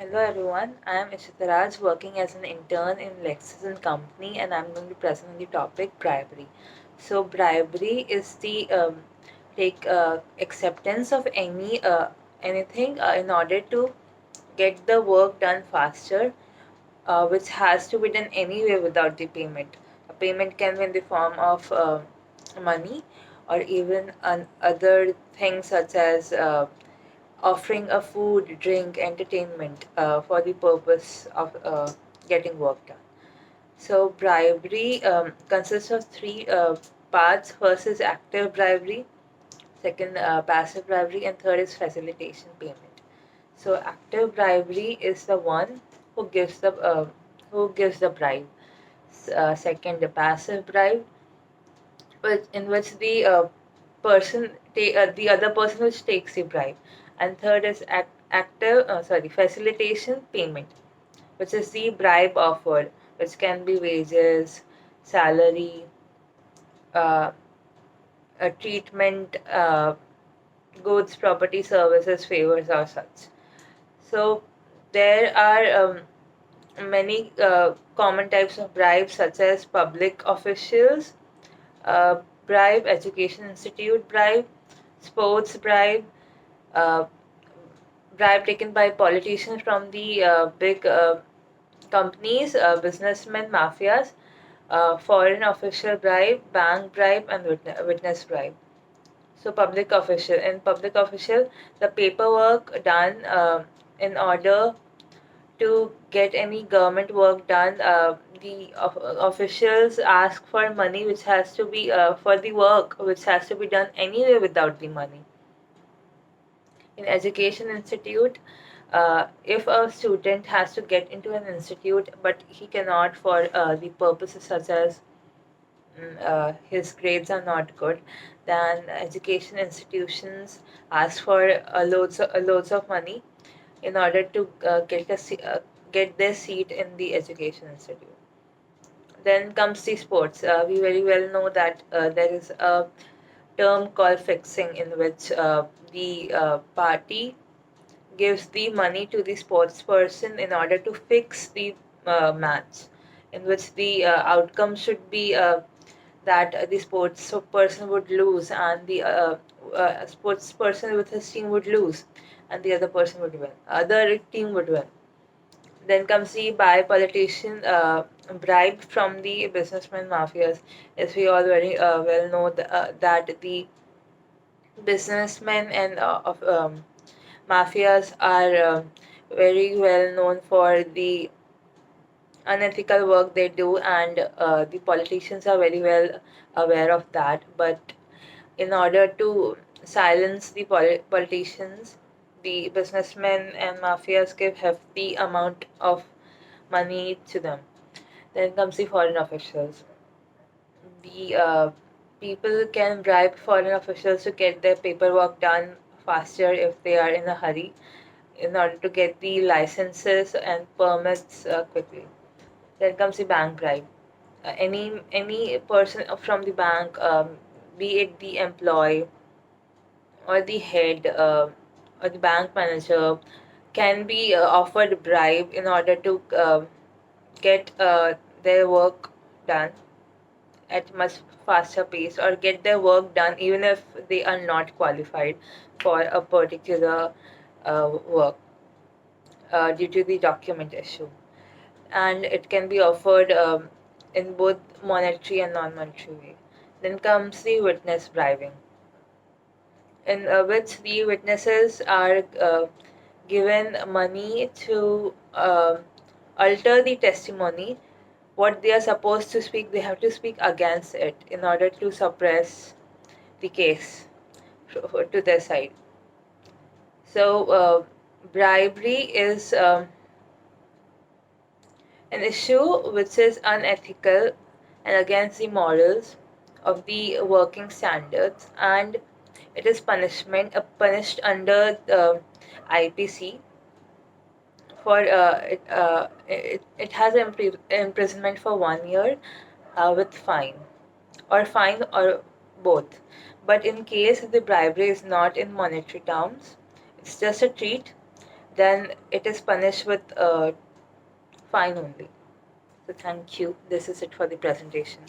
Hello everyone, I am Ishita Raj working as an intern in Lexus and Company, and I'm going to present on the topic bribery. So bribery is the acceptance of anything in order to get the work done faster, which has to be done anyway without the payment. A payment can be in the form of money or even other things such as offering a food, drink, entertainment for the purpose of getting work done. So, bribery consists of three parts. First is active bribery, second, passive bribery, and third is facilitation payment. So, active bribery is the one who gives the bribe. Second, the passive bribe, in which the other person which takes the bribe, and third is facilitation payment, which is the bribe offered, which can be wages, salary, uh, a treatment, goods, property, services, favors, or such. So there are many common types of bribes, such as public officials uh, bribe, education institute bribe, sports bribe, uh, bribe taken by politicians from the big companies, businessmen, mafias, foreign official bribe, bank bribe, and witness bribe. So public official, the paperwork done in order to get any government work done, officials ask for money which has to be for the work which has to be done anyway without the money. In education institute, if a student has to get into an institute but he cannot for the purposes such as his grades are not good, then education institutions ask for loads of money in order to get their seat in the education institute. Then comes the sports. We very well know that there is a term called fixing, in which the party gives the money to the sports person in order to fix the match, in which the outcome should be that the sports person would lose, and the sports person with his team would lose, and the other person would win. Other team would win. Then comes the by politician bribe from the businessmen mafias. As we all very well know, that the businessmen and of mafias are very well known for the unethical work they do, and the politicians are very well aware of that. But in order to silence the politicians, the businessmen and mafias give hefty amount of money to them. Then comes the foreign officials. The people can bribe foreign officials to get their paperwork done faster if they are in a hurry, in order to get the licenses and permits quickly. Then comes the bank bribe. Any person from the bank, be it the employee or the head or the bank manager, can be offered bribe in order to get their work done at much faster pace, or get their work done even if they are not qualified for a particular work due to the document issue. And it can be offered in both monetary and non-monetary way. Then comes the witness bribing, in which the witnesses are given money to alter the testimony. What they are supposed to speak, they have to speak against it in order to suppress the case to their side. So, bribery is an issue which is unethical and against the morals of the working standards, and it is punished under the IPC for it has imprisonment for 1 year with fine, or both. But in case the bribery is not in monetary terms, it's just a treat, then it is punished with fine only. So thank you. This is it for the presentation.